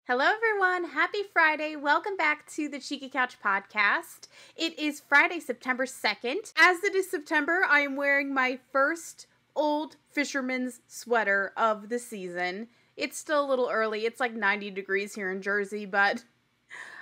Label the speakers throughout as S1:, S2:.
S1: Hello, everyone. Happy Friday. Welcome back to the Cheeky Couch podcast. It is Friday, September 2nd. As it is September, I am wearing my first old fisherman's sweater of the season. It's still a little early. It's like 90 degrees here in Jersey, but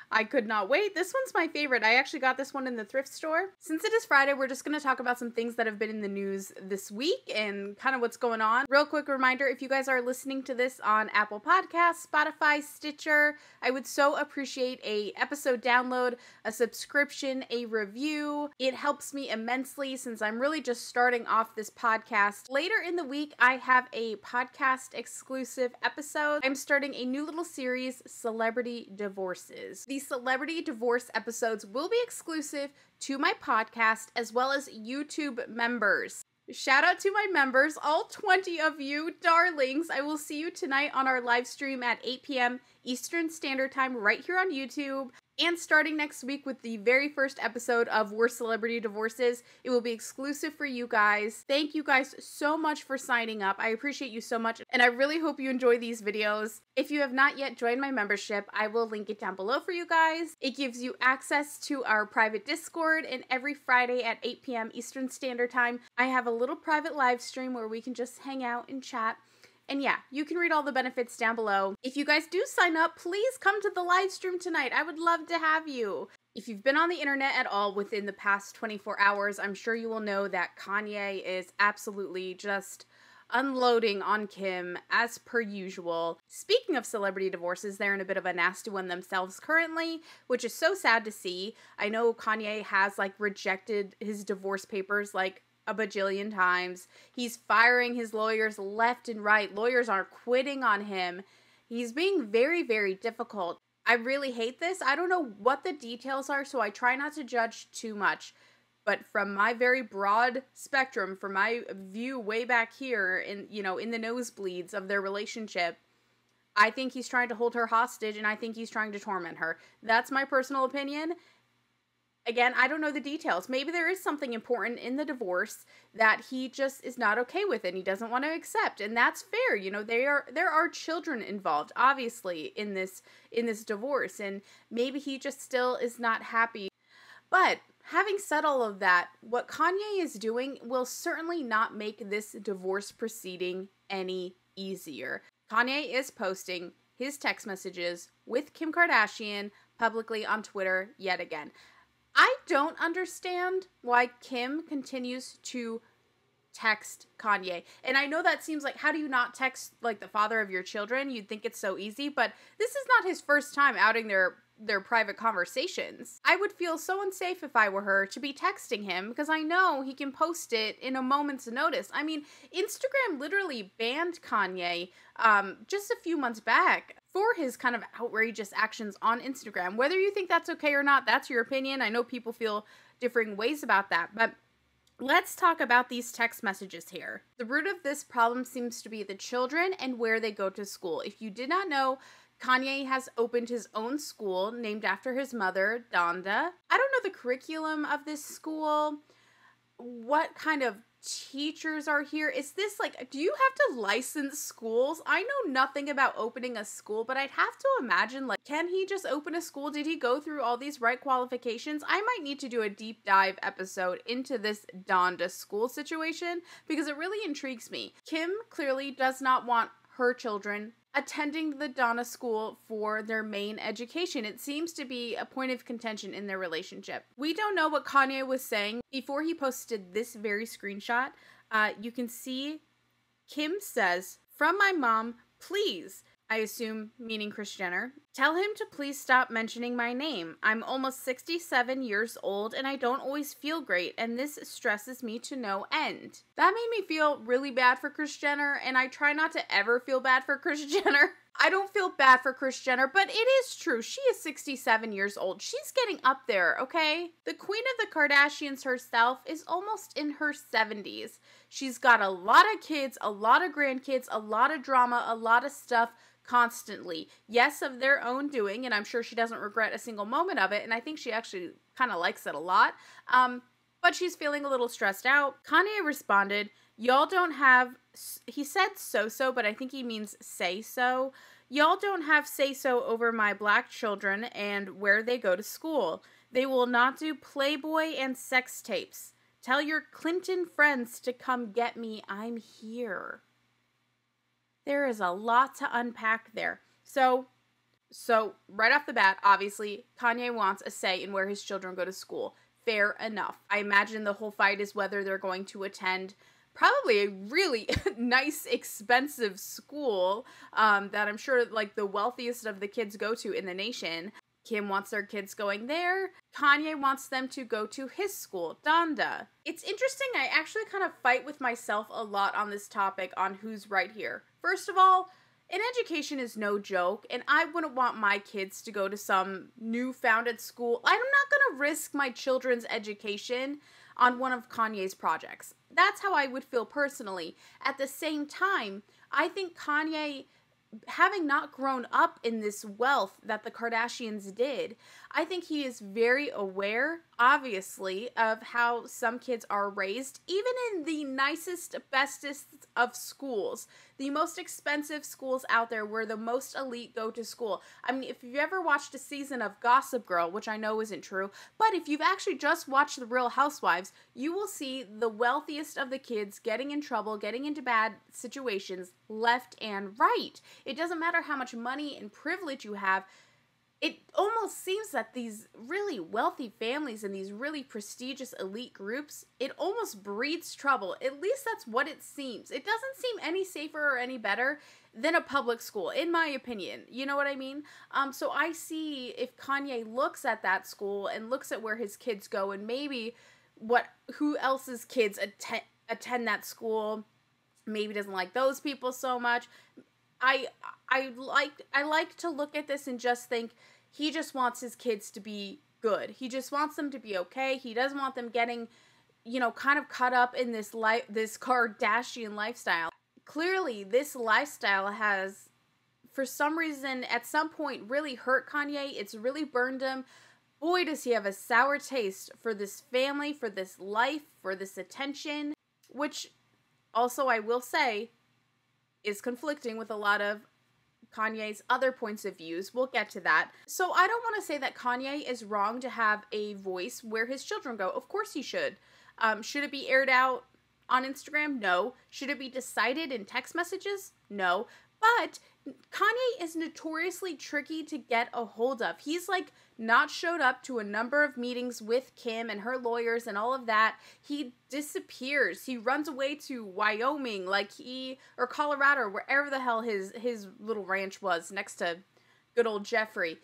S1: I could not wait. This one's my favorite. I actually got this one in the thrift store. Since it is Friday, we're just going to talk about some things that have been in the news this week and kind of what's going on. Real quick reminder, if you guys are listening to this on Apple Podcasts, Spotify, Stitcher, I would so appreciate a episode download, a subscription, a review. It helps me immensely since I'm really just starting off this podcast. Later in the week, I have a podcast exclusive episode. I'm starting a new little series, Celebrity Divorces. These celebrity divorce episodes will be exclusive to my podcast as well as YouTube members. Shout out to my members, all 20 of you darlings. I will see you tonight on our live stream at 8 p.m. Eastern Standard Time right here on YouTube. And starting next week with the very first episode of We're Celebrity Divorces, it will be exclusive for you guys. Thank you guys so much for signing up. I appreciate you so much, and I really hope you enjoy these videos. If you have not yet joined my membership, I will link it down below for you guys. It gives you access to our private Discord, and every Friday at 8 p.m. Eastern Standard Time, I have a little private live stream where we can just hang out and chat. And yeah, you can read all the benefits down below. If you guys do sign up, please come to the live stream tonight. I would love to have you. If you've been on the internet at all within the past 24 hours, I'm sure you will know that Kanye is absolutely just unloading on Kim as per usual. Speaking of celebrity divorces, they're in a bit of a nasty one themselves currently, which is so sad to see. I know Kanye has rejected his divorce papers a bajillion times. He's firing his lawyers left and right. Lawyers are quitting on him. He's being very, very difficult. I really hate this. I don't know what the details are, so I try not to judge too much. But from my very broad spectrum, from my view way back here in the nosebleeds of their relationship, I think he's trying to hold her hostage, and I think he's trying to torment her. That's my personal opinion. Again, I don't know the details. Maybe there is something important in the divorce that he just is not okay with and he doesn't want to accept. And that's fair. There are children involved, obviously, in this divorce. And maybe he just still is not happy. But having said all of that, what Kanye is doing will certainly not make this divorce proceeding any easier. Kanye is posting his text messages with Kim Kardashian publicly on Twitter yet again. I don't understand why Kim continues to text Kanye. And I know that seems like, how do you not text the father of your children? You'd think it's so easy, but this is not his first time outing their private conversations. I would feel so unsafe if I were her to be texting him because I know he can post it in a moment's notice. I mean, Instagram literally banned Kanye just a few months back for his kind of outrageous actions on Instagram. Whether you think that's okay or not, that's your opinion. I know people feel differing ways about that, but let's talk about these text messages here. The root of this problem seems to be the children and where they go to school. If you did not know, Kanye has opened his own school named after his mother, Donda. I don't know the curriculum of this school. What kind of teachers are here? Is this do you have to license schools? I know nothing about opening a school, but I'd have to imagine, can he just open a school? Did he go through all these right qualifications? I might need to do a deep dive episode into this Donda school situation because it really intrigues me. Kim clearly does not want her children attending the Donda school for their main education. It seems to be a point of contention in their relationship. We don't know what Kanye was saying before he posted this very screenshot. You can see Kim says, "From my mom, please," I assume meaning Kris Jenner, "tell him to please stop mentioning my name. I'm almost 67 years old and I don't always feel great, and this stresses me to no end." That made me feel really bad for Kris Jenner, and I try not to ever feel bad for Kris Jenner. I don't feel bad for Kris Jenner, but it is true. She is 67 years old. She's getting up there, okay? The queen of the Kardashians herself is almost in her 70s. She's got a lot of kids, a lot of grandkids, a lot of drama, a lot of stuff constantly. Yes, of their own doing, and I'm sure she doesn't regret a single moment of it, and I think she actually kind of likes it a lot. But she's feeling a little stressed out. Kanye responded, "Y'all don't have," he said so-so, but I think he means say so. Y'all don't have say-so over my black children and where they go to school. They will not do Playboy and sex tapes. Tell your Clinton friends to come get me. I'm here. There is a lot to unpack there. So right off the bat, obviously, Kanye wants a say in where his children go to school. Fair enough. I imagine the whole fight is whether they're going to attend probably a really nice, expensive school that I'm sure like the wealthiest of the kids go to in the nation. Kim wants their kids going there. Kanye wants them to go to his school, Donda. It's interesting, I actually kind of fight with myself a lot on this topic on who's right here. First of all, an education is no joke, and I wouldn't want my kids to go to some new founded school. I'm not going to risk my children's education on one of Kanye's projects. That's how I would feel personally. At the same time, I think Kanye, having not grown up in this wealth that the Kardashians did, I think he is very aware, obviously, of how some kids are raised, even in the nicest, bestest of schools, the most expensive schools out there where the most elite go to school. I mean, if you've ever watched a season of Gossip Girl, which I know isn't true, but if you've actually just watched The Real Housewives, you will see the wealthiest of the kids getting in trouble, getting into bad situations left and right. It doesn't matter how much money and privilege you have. It almost seems that these really wealthy families and these really prestigious elite groups, it almost breeds trouble. At least that's what it seems. It doesn't seem any safer or any better than a public school, in my opinion. You know what I mean? So I see if Kanye looks at that school and looks at where his kids go and maybe who else's kids attend that school, maybe doesn't like those people so much. I like to look at this and just think he just wants his kids to be good. He just wants them to be okay. He doesn't want them getting, kind of caught up in this Kardashian lifestyle. Clearly, this lifestyle has, for some reason, at some point really hurt Kanye. It's really burned him. Boy, does he have a sour taste for this family, for this life, for this attention, which also I will say is conflicting with a lot of Kanye's other points of views. We'll get to that. So I don't want to say that Kanye is wrong to have a voice where his children go. Of course he should. Should it be aired out on Instagram? No. Should it be decided in text messages? No. But Kanye is notoriously tricky to get a hold of. He's not showed up to a number of meetings with Kim and her lawyers and all of that. He disappears. He runs away to Wyoming or Colorado or wherever the hell his little ranch was next to good old Jeffrey.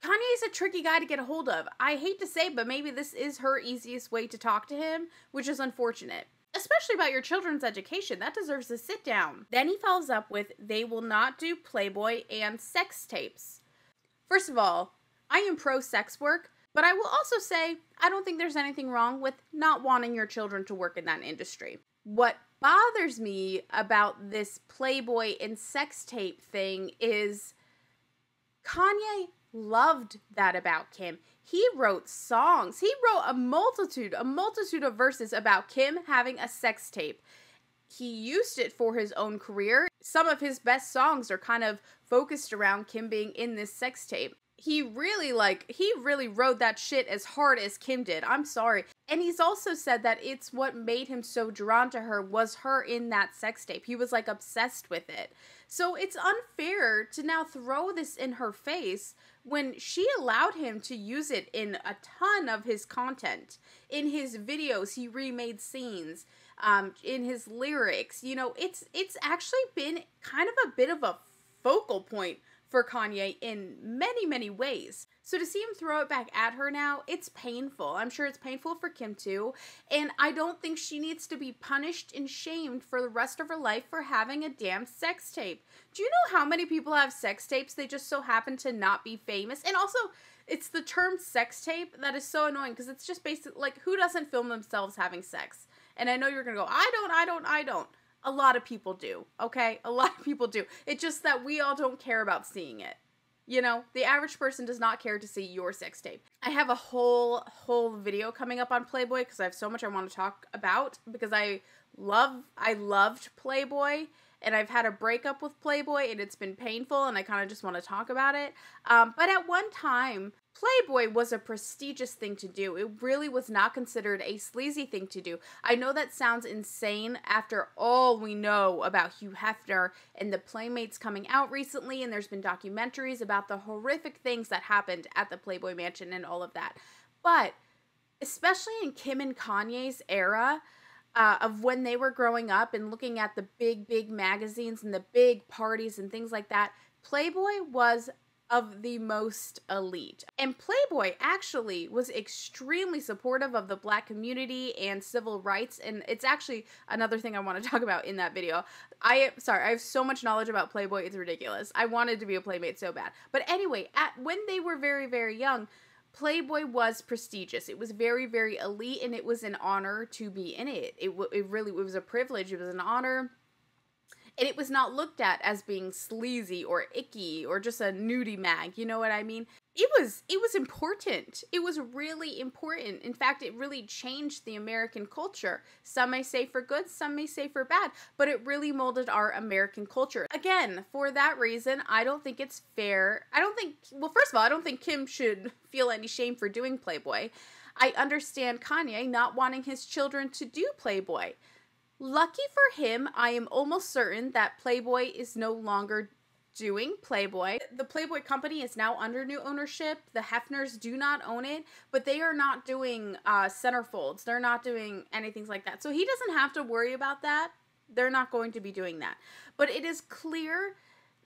S1: Kanye's a tricky guy to get a hold of. I hate to say, but maybe this is her easiest way to talk to him, which is unfortunate. Especially about your children's education. That deserves a sit down. Then he follows up with, they will not do Playboy and sex tapes. First of all, I am pro sex work, but I will also say I don't think there's anything wrong with not wanting your children to work in that industry. What bothers me about this Playboy and sex tape thing is Kanye loved that about Kim. He wrote songs. He wrote a multitude of verses about Kim having a sex tape. He used it for his own career. Some of his best songs are kind of focused around Kim being in this sex tape. He really wrote that shit as hard as Kim did. I'm sorry. And he's also said that it's what made him so drawn to her was her in that sex tape. He was obsessed with it. So it's unfair to now throw this in her face when she allowed him to use it in a ton of his content. In his videos, he remade scenes. In his lyrics, it's actually been kind of a bit of a focal point for Kanye in many, many ways. So to see him throw it back at her now, it's painful. I'm sure it's painful for Kim too. And I don't think she needs to be punished and shamed for the rest of her life for having a damn sex tape. Do you know how many people have sex tapes? They just so happen to not be famous. And also, it's the term sex tape that is so annoying because it's just basically who doesn't film themselves having sex? And I know you're going to go, I don't. A lot of people do, okay? A lot of people do. It's just that we all don't care about seeing it. The average person does not care to see your sex tape. I have a whole video coming up on Playboy because I have so much I want to talk about because I loved Playboy and I've had a breakup with Playboy, and it's been painful, and I kind of just want to talk about it. But at one time, Playboy was a prestigious thing to do. It really was not considered a sleazy thing to do. I know that sounds insane after all we know about Hugh Hefner and the Playmates coming out recently, and there's been documentaries about the horrific things that happened at the Playboy Mansion and all of that. But especially in Kim and Kanye's era, of when they were growing up and looking at the big magazines and the big parties and things like that, Playboy was of the most elite. And Playboy actually was extremely supportive of the Black community and civil rights, and it's actually another thing I want to talk about in that video. I have so much knowledge about Playboy, it's ridiculous. I wanted to be a Playmate so bad. But anyway, when they were very, very young, Playboy was prestigious. It was very, very elite, and it was an honor to be in it. It was a privilege. It was an honor. And it was not looked at as being sleazy or icky or just a nudie mag. You know what I mean? It was important. It was really important. In fact, it really changed the American culture. Some may say for good, some may say for bad, but it really molded our American culture. Again, for that reason, I don't think it's fair. Well, first of all, I don't think Kim should feel any shame for doing Playboy. I understand Kanye not wanting his children to do Playboy. Lucky for him, I am almost certain that Playboy is no longer doing Playboy. The Playboy company is now under new ownership. The Hefners do not own it, but they are not doing centerfolds. They're not doing anything like that. So he doesn't have to worry about that. They're not going to be doing that. But it is clear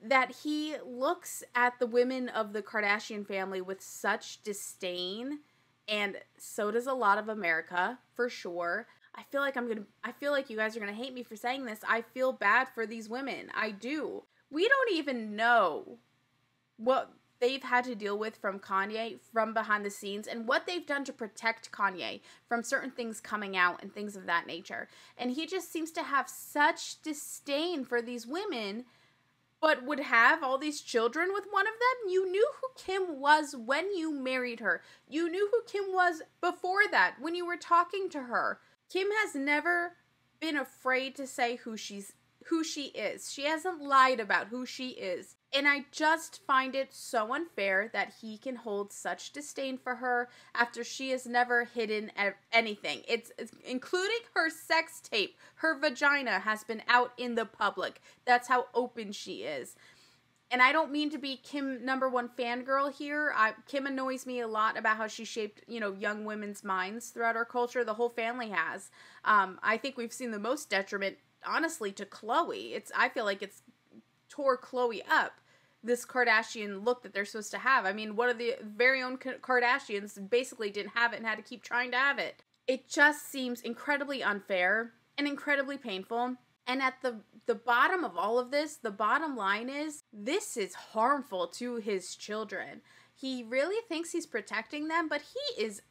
S1: that he looks at the women of the Kardashian family with such disdain, and so does a lot of America, for sure. I feel like you guys are gonna hate me for saying this. I feel bad for these women. I do. We don't even know what they've had to deal with from Kanye from behind the scenes and what they've done to protect Kanye from certain things coming out and things of that nature. And he just seems to have such disdain for these women, but would have all these children with one of them. You knew who Kim was when you married her. You knew who Kim was before that when you were talking to her. Kim has never been afraid to say who she is. She hasn't lied about who she is. And I just find it so unfair that he can hold such disdain for her after she has never hidden anything. It's including her sex tape. Her vagina has been out in the public. That's how open she is. And I don't mean to be Kim #1 fangirl here. Kim annoys me a lot about how she shaped, young women's minds throughout our culture. The whole family has. I think we've seen the most detriment, honestly, to Khloe. I feel like it's tore Khloe up, this Kardashian look that they're supposed to have. I mean, one of the very own Kardashians basically didn't have it and had to keep trying to have it. It just seems incredibly unfair and incredibly painful. And at the bottom of all of this, the bottom line is, this is harmful to his children. He really thinks he's protecting them, but he is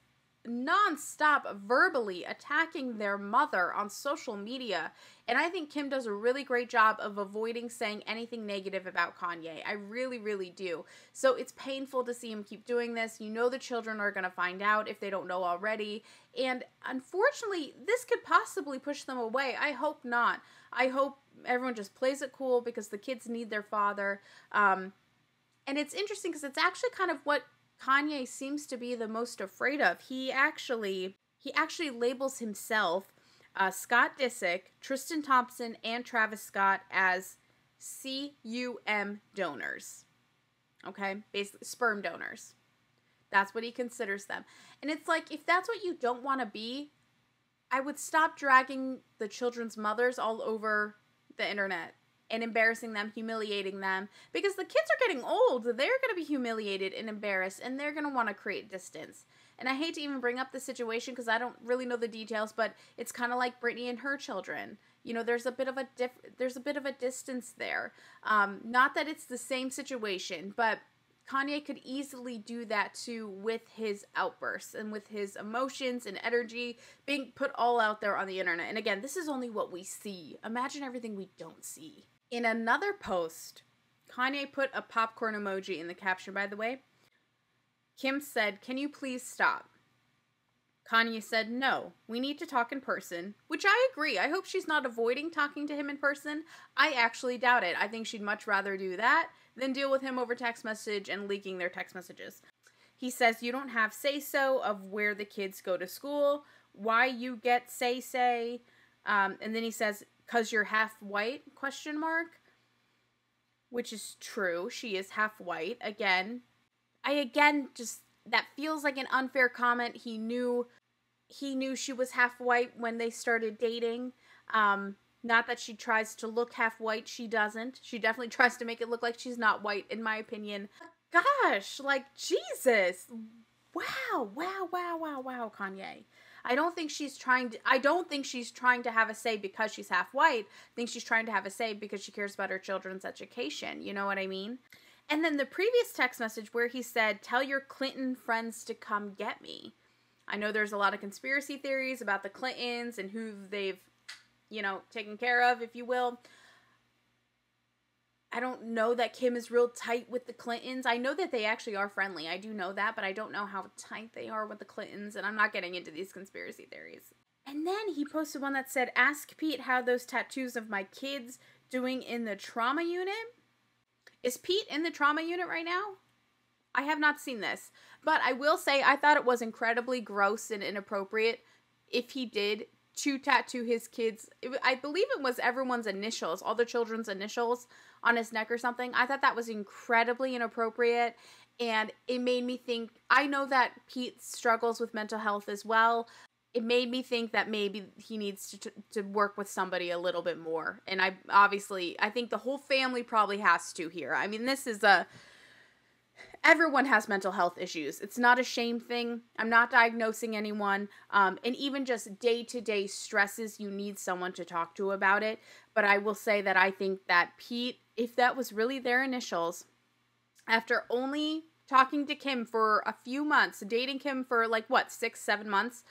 S1: nonstop verbally attacking their mother on social media. And I think Kim does a really great job of avoiding saying anything negative about Kanye. I really, really do. So it's painful to see him keep doing this. The children are going to find out if they don't know already. And unfortunately, this could possibly push them away. I hope not. I hope everyone just plays it cool because the kids need their father. And it's interesting because it's actually kind of what Kanye seems to be the most afraid of. He actually labels himself, Scott Disick, Tristan Thompson, and Travis Scott as CUM donors. Okay? Basically, sperm donors. That's what he considers them. And it's like, if that's what you don't want to be, I would stop dragging the children's mothers all over the internet and embarrassing them, humiliating them, because the kids are getting old. They're going to be humiliated and embarrassed, and they're going to want to create distance. And I hate to even bring up the situation because I don't really know the details, but it's kind of like Britney and her children. There's a bit of a distance there. Not that it's the same situation, but Kanye could easily do that too with his outbursts and with his emotions and energy being put all out there on the internet. And again, this is only what we see. Imagine everything we don't see. In another post, Kanye put a popcorn emoji in the caption, by the way. Kim said, "Can you please stop?" Kanye said, no, we need to talk in person, which I agree. I hope she's not avoiding talking to him in person. I actually doubt it. I think she'd much rather do that than deal with him over text message and leaking their text messages. He says you don't have say-so of where the kids go to school, why you get say-say, and then he says, because you're half white, ? Which is true. She is half white. That feels like an unfair comment. He knew she was half white when they started dating. Not that she tries to look half white. She doesn't. She definitely tries to make it look like she's not white, in my opinion. Gosh, like, Jesus. Wow, Kanye. I don't think she's trying to have a say because she's half white. I think she's trying to have a say because she cares about her children's education. You know what I mean? And then the previous text message where he said, tell your Clinton friends to come get me. I know there's a lot of conspiracy theories about the Clintons and who they've, taken care of, if you will. I don't know that Kim is real tight with the Clintons. I know that they actually are friendly. I do know that, but I don't know how tight they are with the Clintons, and I'm not getting into these conspiracy theories. And then he posted one that said, ask Pete how those tattoos of my kids doing in the trauma unit. Is Pete in the trauma unit right now? I have not seen this, but I will say I thought it was incredibly gross and inappropriate if he did to tattoo his kids. I believe it was everyone's initials, all the children's initials on his neck or something. I thought that was incredibly inappropriate, and it made me think, I know that Pete struggles with mental health as well. It made me think that maybe he needs to work with somebody a little bit more. And I think the whole family probably has to here. I mean, everyone has mental health issues. It's not a shame thing. I'm not diagnosing anyone. And even just day-to-day stresses, you need someone to talk to about it. But I will say that I think that Pete, if that was really their initials, after only talking to Kim for a few months, dating Kim for 6-7 months,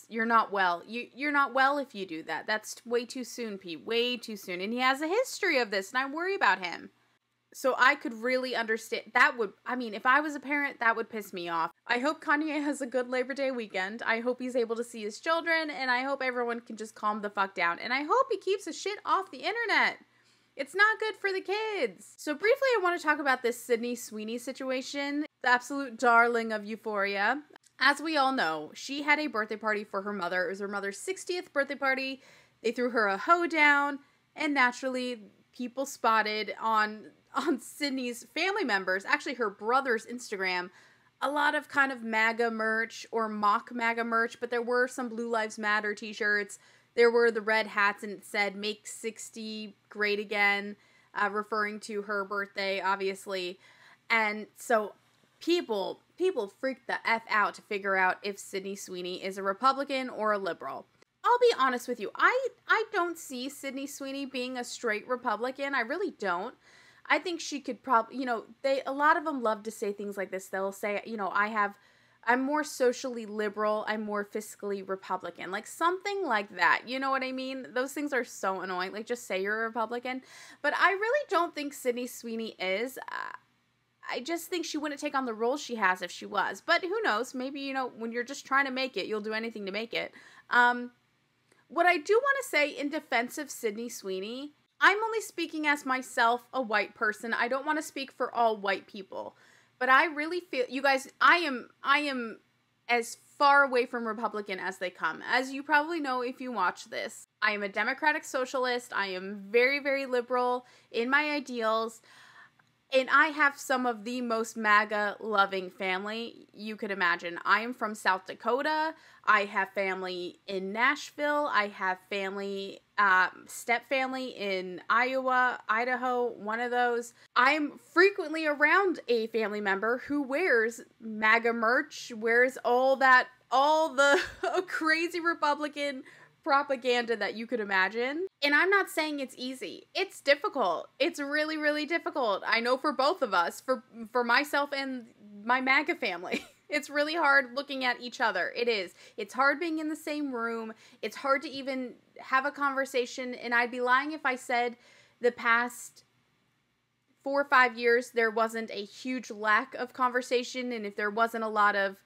S1: you're not well. You're not well if you do that. That's way too soon, Pete. Way too soon. And he has a history of this, and I worry about him. So I could really understand. If I was a parent, that would piss me off. I hope Kanye has a good Labor Day weekend. I hope he's able to see his children, and I hope everyone can just calm the fuck down. And I hope he keeps his shit off the internet. It's not good for the kids. So briefly, I want to talk about this Sydney Sweeney situation, the absolute darling of Euphoria. As we all know, she had a birthday party for her mother. It was her mother's 60th birthday party. They threw her a hoedown, and naturally, people spotted on Sydney's family members, actually her brother's Instagram, a lot of kind of MAGA merch or mock MAGA merch, but there were some Blue Lives Matter t-shirts. There were the red hats, and it said, make 60 great again, referring to her birthday, obviously. And so people freaked the F out to figure out if Sydney Sweeney is a Republican or a liberal. I'll be honest with you. I don't see Sydney Sweeney being a straight Republican. I really don't. I think she could probably, a lot of them love to say things like this. They'll say, I'm more socially liberal. I'm more fiscally Republican. Like something like that. You know what I mean? Those things are so annoying. Like just say you're a Republican. But I really don't think Sydney Sweeney is. I just think she wouldn't take on the role she has if she was. But who knows? Maybe, when you're just trying to make it, you'll do anything to make it. What I do want to say in defense of Sydney Sweeney, I'm only speaking as myself, a white person. I don't want to speak for all white people. But I really feel, you guys, I am as far away from Republican as they come. As you probably know if you watch this, I am a democratic socialist. I am very, very liberal in my ideals. And I have some of the most MAGA-loving family you could imagine. I am from South Dakota. I have family in Nashville. I have family, step family in Iowa, Idaho, one of those. I'm frequently around a family member who wears MAGA merch, wears all the crazy Republican propaganda that you could imagine. And I'm not saying it's easy. It's difficult. It's really, really difficult. I know for both of us, for myself and my MAGA family. It's really hard looking at each other. It is. It's hard being in the same room. It's hard to even have a conversation. And I'd be lying if I said the past 4 or 5 years there wasn't a huge lack of conversation, and if there wasn't a lot of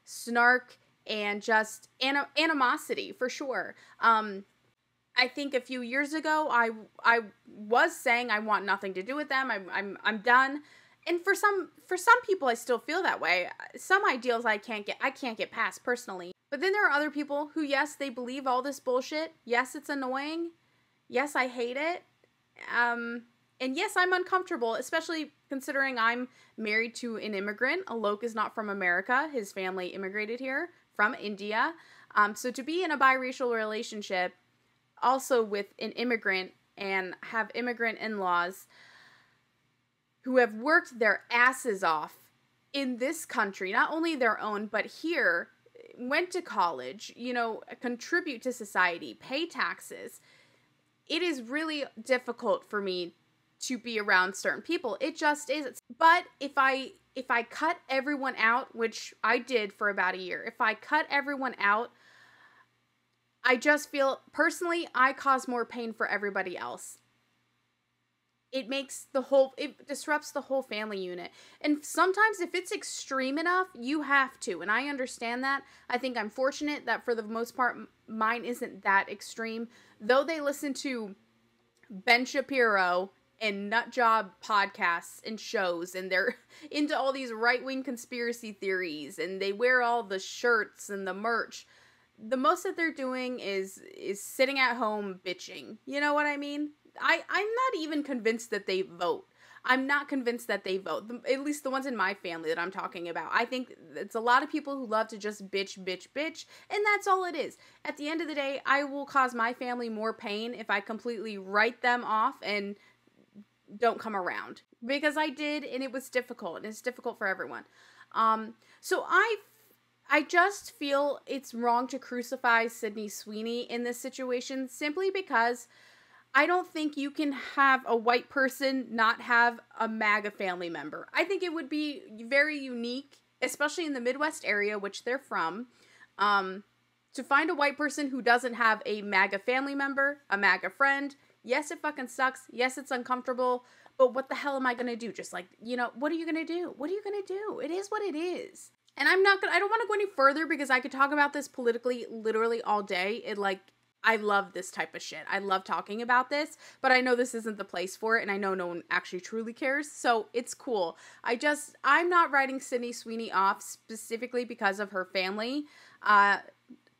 S1: snark and just animosity for sure. I think a few years ago, I was saying I want nothing to do with them. I'm done. And for some people, I still feel that way. Some ideals I can't get past personally. But then there are other people who, yes, they believe all this bullshit. Yes, it's annoying. Yes, I hate it. And yes, I'm uncomfortable, especially considering I'm married to an immigrant. Alok is not from America. His family immigrated here from India. So to be in a biracial relationship, also with an immigrant, and have immigrant in-laws who have worked their asses off in this country, not only their own, but here, went to college, contribute to society, pay taxes. It is really difficult for me to be around certain people. It just is. But if I cut everyone out, which I did for about a year, if I cut everyone out, I just feel, personally, I cause more pain for everybody else. It disrupts the whole family unit. And sometimes if it's extreme enough, you have to. And I understand that. I think I'm fortunate that for the most part, mine isn't that extreme. Though they listen to Ben Shapiro and nut job podcasts and shows, and they're into all these right-wing conspiracy theories, and they wear all the shirts and the merch. The most that they're doing is sitting at home bitching. You know what I mean? I'm not even convinced that they vote. I'm not convinced that they vote. At least the ones in my family that I'm talking about. I think it's a lot of people who love to just bitch, and that's all it is. At the end of the day, I will cause my family more pain if I completely write them off and don't come around. Because I did, and it was difficult, and it's difficult for everyone. So I just feel it's wrong to crucify Sydney Sweeney in this situation, simply because I don't think you can have a white person not have a MAGA family member. I think it would be very unique, especially in the Midwest area, which they're from, to find a white person who doesn't have a MAGA family member, a MAGA friend. Yes, it fucking sucks. Yes, it's uncomfortable. But what the hell am I going to do? Just like, what are you going to do? What are you going to do? It is what it is. And I don't want to go any further because I could talk about this politically literally all day. I love this type of shit. I love talking about this, but I know this isn't the place for it, and I know no one actually truly cares, so it's cool. I'm not writing Sydney Sweeney off specifically because of her family.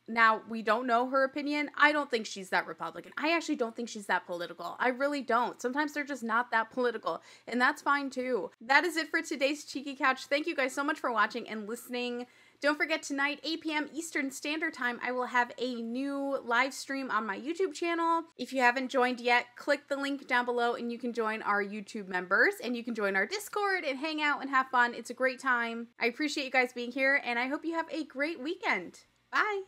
S1: Now, we don't know her opinion. I don't think she's that Republican. I actually don't think she's that political. I really don't. Sometimes they're just not that political, and that's fine too. That is it for today's Cheeky Couch. Thank you guys so much for watching and listening. Don't forget, tonight, 8 p.m. Eastern Standard Time, I will have a new live stream on my YouTube channel. If you haven't joined yet, click the link down below and you can join our YouTube members, and you can join our Discord and hang out and have fun. It's a great time. I appreciate you guys being here, and I hope you have a great weekend. Bye!